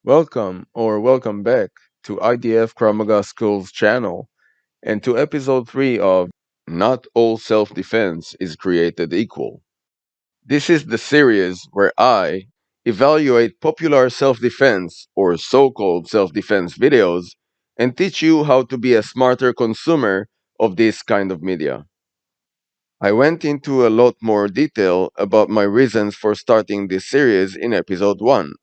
Welcome back to IDF Krav Maga School's channel and to episode 3 of Not All Self-Defense is Created Equal. This is the series where I evaluate popular self-defense or so-called self-defense videos and teach you how to be a smarter consumer of this kind of media. I went into a lot more detail about my reasons for starting this series in episode 1,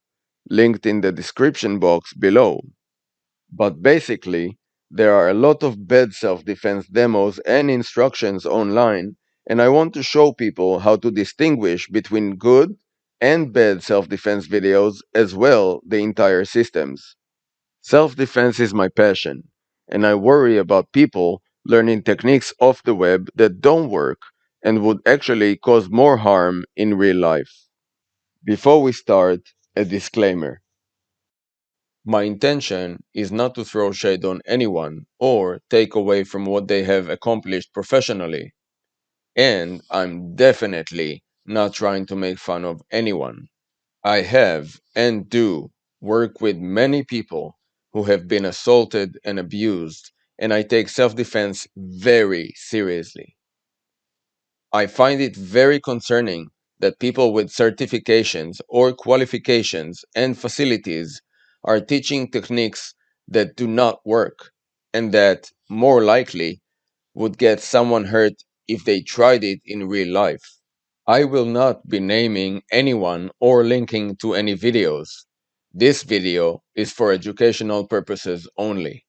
linked in the description box below. But basically, there are a lot of bad self-defense demos and instructions online, and I want to show people how to distinguish between good and bad self-defense videos as well the entire systems. Self-defense is my passion, and I worry about people learning techniques off the web that don't work and would actually cause more harm in real life. Before we start, a disclaimer. My intention is not to throw shade on anyone or take away from what they have accomplished professionally, and I'm definitely not trying to make fun of anyone. I have and do work with many people who have been assaulted and abused, and I take self-defense very seriously. I find it very concerning that people with certifications or qualifications and facilities are teaching techniques that do not work and that, more likely, would get someone hurt if they tried it in real life. I will not be naming anyone or linking to any videos. This video is for educational purposes only.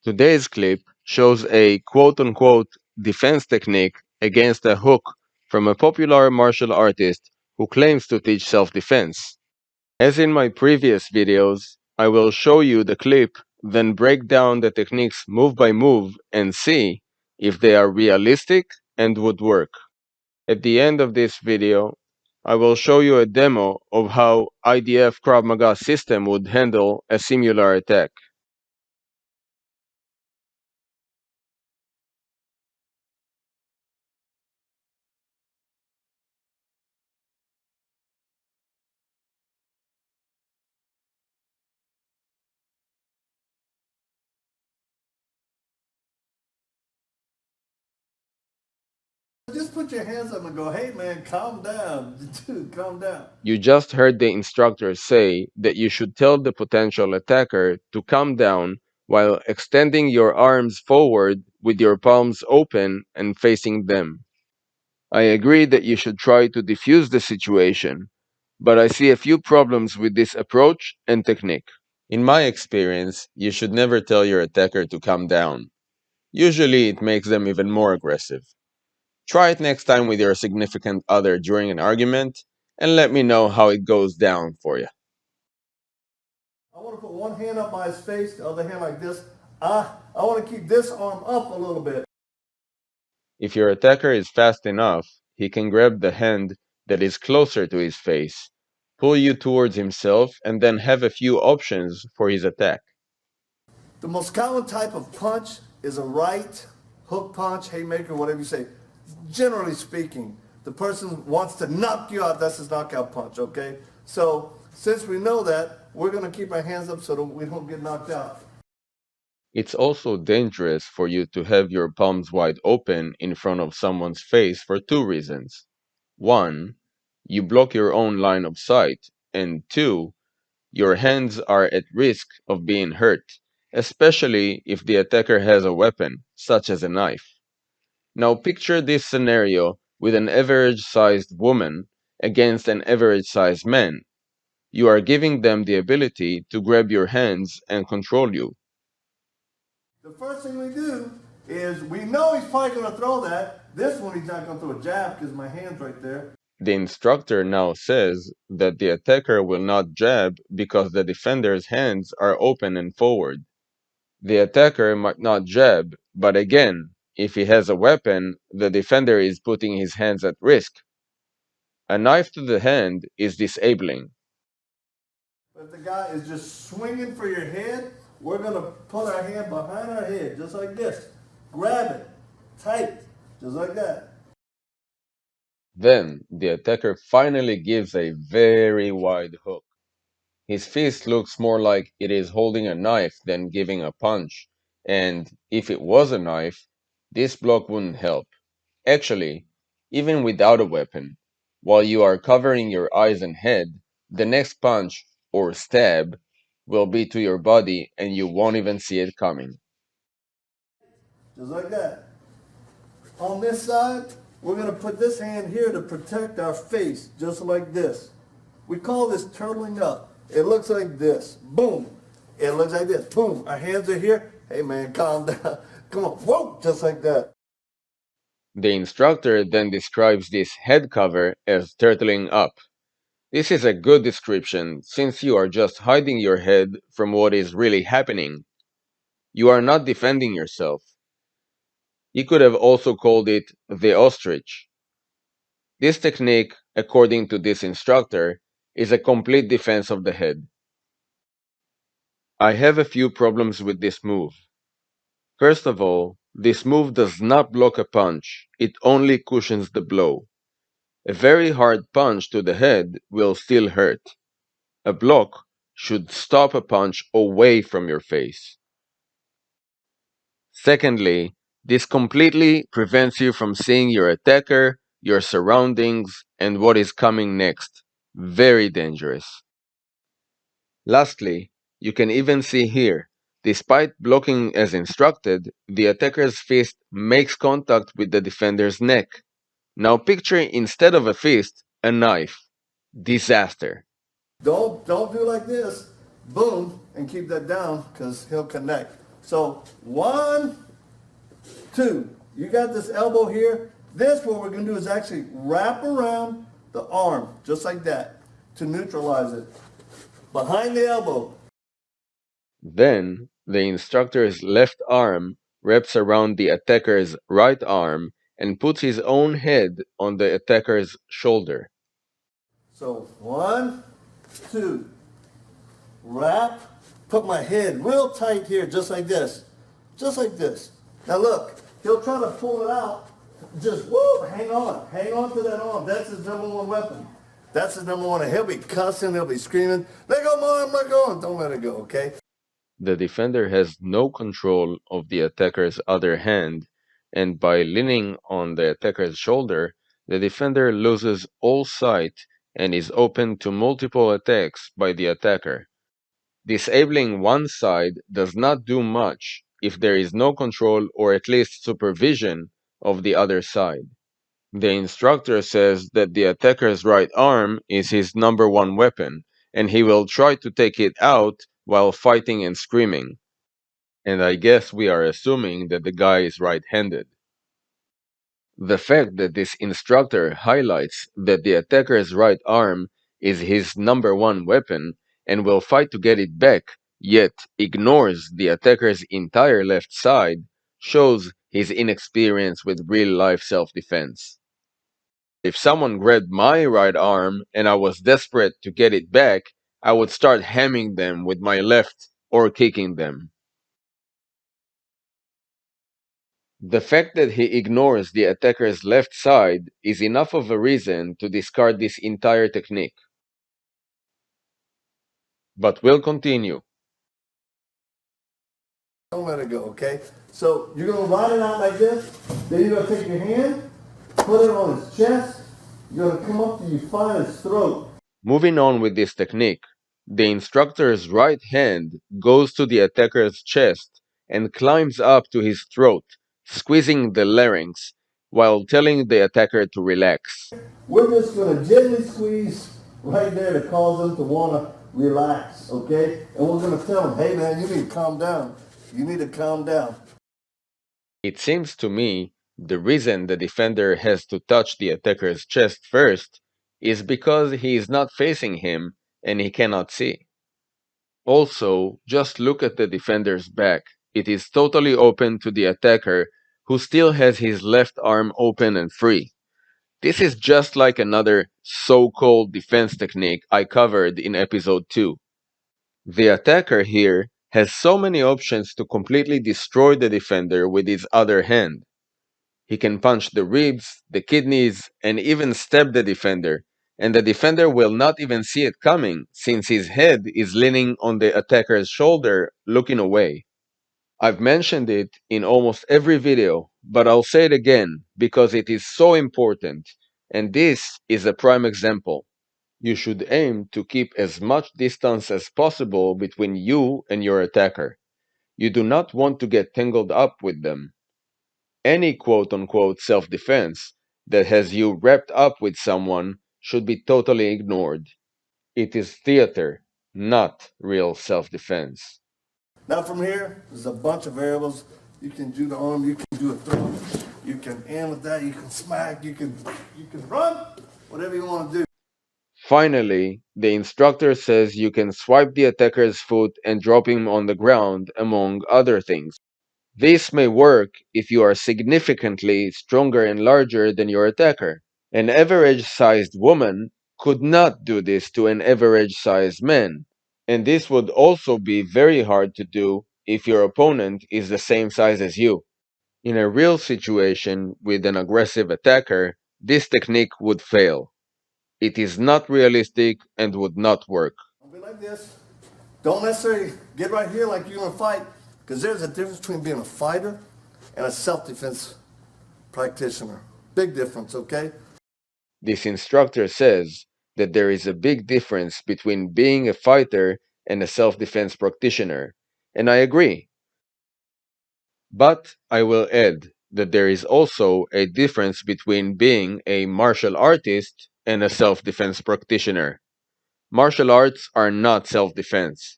Today's clip shows a quote-unquote defense technique against a hook from a popular martial artist who claims to teach self-defense. As in my previous videos, I will show you the clip, then break down the techniques move by move and see if they are realistic and would work. At the end of this video, I will show you a demo of how IDF Krav Maga system would handle a similar attack. Just put your hands up and go, hey man, calm down. Dude, calm down. You just heard the instructor say that you should tell the potential attacker to calm down while extending your arms forward with your palms open and facing them. I agree that you should try to defuse the situation, but I see a few problems with this approach and technique. In my experience, you should never tell your attacker to calm down. Usually it makes them even more aggressive. Try it next time with your significant other during an argument, and let me know how it goes down for you. I want to put one hand up by his face, the other hand like this. I want to keep this arm up a little bit. If your attacker is fast enough, he can grab the hand that is closer to his face, pull you towards himself, and then have a few options for his attack. The most common type of punch is a right hook punch, haymaker, whatever you say. Generally speaking, the person wants to knock you out. That's his knockout punch, okay? So since we know that, we're going to keep our hands up so that we don't get knocked out. It's also dangerous for you to have your palms wide open in front of someone's face for two reasons. One, you block your own line of sight, and two, your hands are at risk of being hurt, especially if the attacker has a weapon, such as a knife. Now picture this scenario with an average-sized woman against an average-sized man. You are giving them the ability to grab your hands and control you. The first thing we do is we know he's probably going to throw that. This one he's not going to throw a jab because my hand's right there. The instructor now says that the attacker will not jab because the defender's hands are open and forward. The attacker might not jab, but again, if he has a weapon, the defender is putting his hands at risk. A knife to the hand is disabling. But if the guy is just swinging for your head, we're going to put our hand behind our head, just like this. Grab it, tight, just like that. Then the attacker finally gives a very wide hook. His fist looks more like it is holding a knife than giving a punch, and if it was a knife, this block wouldn't help. Actually, even without a weapon, while you are covering your eyes and head, the next punch, or stab, will be to your body and you won't even see it coming. Just like that. On this side, we're going to put this hand here to protect our face, just like this. We call this turtling up. It looks like this. Boom. It looks like this. Boom. Our hands are here. Hey man, calm down. Come on. Whoa. Just like that. The instructor then describes this head cover as turtling up. This is a good description since you are just hiding your head from what is really happening. You are not defending yourself. He could have also called it the ostrich. This technique, according to this instructor, is a complete defense of the head. I have a few problems with this move. First of all, this move does not block a punch, it only cushions the blow. A very hard punch to the head will still hurt. A block should stop a punch away from your face. Secondly, this completely prevents you from seeing your attacker, your surroundings, and what is coming next. Very dangerous. Lastly, you can even see here, despite blocking as instructed, the attacker's fist makes contact with the defender's neck. Now picture instead of a fist, a knife. Disaster. Don't do like this. Boom. And keep that down because he'll connect. So 1, 2. You got this elbow here. This, what we're going to do is actually wrap around the arm, just like that, to neutralize it. Behind the elbow. Then, the instructor's left arm wraps around the attacker's right arm and puts his own head on the attacker's shoulder. So 1, 2. Wrap. Put my head real tight here, just like this. Just like this. Now look, he'll try to pull it out. Just whoop, hang on. Hang on to that arm. That's his number one weapon. That's his number one. And he'll be cussing, he'll be screaming, let go, mom, let go. Don't let it go, okay? The defender has no control of the attacker's other hand, and by leaning on the attacker's shoulder, the defender loses all sight and is open to multiple attacks by the attacker. Disabling one side does not do much if there is no control or at least supervision of the other side. The instructor says that the attacker's right arm is his number one weapon, and he will try to take it out while fighting and screaming. And I guess we are assuming that the guy is right-handed. The fact that this instructor highlights that the attacker's right arm is his number one weapon and will fight to get it back, yet ignores the attacker's entire left side, shows his inexperience with real-life self-defense. If someone grabbed my right arm and I was desperate to get it back, I would start hamming them with my left or kicking them. The fact that he ignores the attacker's left side is enough of a reason to discard this entire technique. But we'll continue. Don't let it go, okay? So you're going to ride it out like this. Then you're going to take your hand, put it on his chest. You're going to come up till you find his throat. Moving on with this technique, the instructor's right hand goes to the attacker's chest and climbs up to his throat, squeezing the larynx, while telling the attacker to relax. We're just going to gently squeeze right there to cause them to want to relax, okay? And we're going to tell them, hey man, you need to calm down. You need to calm down. It seems to me the reason the defender has to touch the attacker's chest first is because he is not facing him and he cannot see. Also, just look at the defender's back. It is totally open to the attacker, who still has his left arm open and free. This is just like another so-called defense technique I covered in episode 2. The attacker here has so many options to completely destroy the defender with his other hand. He can punch the ribs, the kidneys, and even stab the defender, and the defender will not even see it coming since his head is leaning on the attacker's shoulder, looking away. I've mentioned it in almost every video, but I'll say it again because it is so important, and this is a prime example. You should aim to keep as much distance as possible between you and your attacker. You do not want to get tangled up with them. Any quote-unquote self-defense that has you wrapped up with someone should be totally ignored. It is theater, not real self-defense. Now from here, there's a bunch of variables. You can do the arm, you can do a throw, you can end with that, you can smack, you can run, whatever you want to do. Finally, the instructor says you can swipe the attacker's foot and drop him on the ground, among other things. This may work if you are significantly stronger and larger than your attacker. An average-sized woman could not do this to an average-sized man, and this would also be very hard to do if your opponent is the same size as you. In a real situation with an aggressive attacker, this technique would fail. It is not realistic and would not work. Don't be like this. Don't necessarily get right here like you're gonna fight, because there's a difference between being a fighter and a self-defense practitioner. Big difference, okay? This instructor says that there is a big difference between being a fighter and a self-defense practitioner, and I agree. But I will add that there is also a difference between being a martial artist and a self-defense practitioner. Martial arts are not self-defense.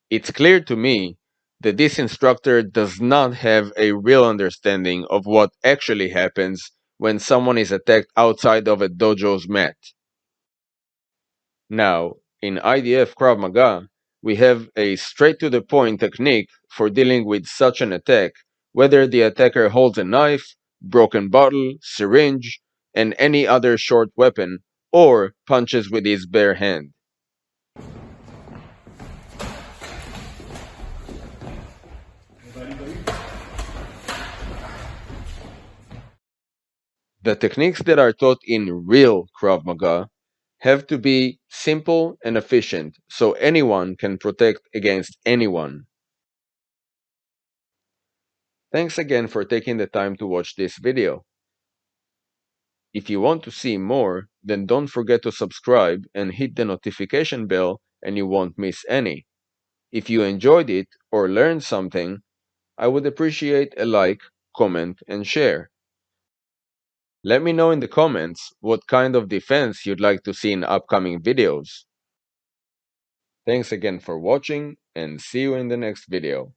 It's clear to me that this instructor does not have a real understanding of what actually happens when someone is attacked outside of a dojo's mat. Now, in IDF Krav Maga, we have a straight-to-the-point technique for dealing with such an attack, whether the attacker holds a knife, broken bottle, syringe, and any other short weapon, or punches with his bare hand. The techniques that are taught in real Krav Maga have to be simple and efficient so anyone can protect against anyone. Thanks again for taking the time to watch this video. If you want to see more, then don't forget to subscribe and hit the notification bell and you won't miss any. If you enjoyed it or learned something, I would appreciate a like, comment, and share. Let me know in the comments what kind of defense you'd like to see in upcoming videos. Thanks again for watching and see you in the next video.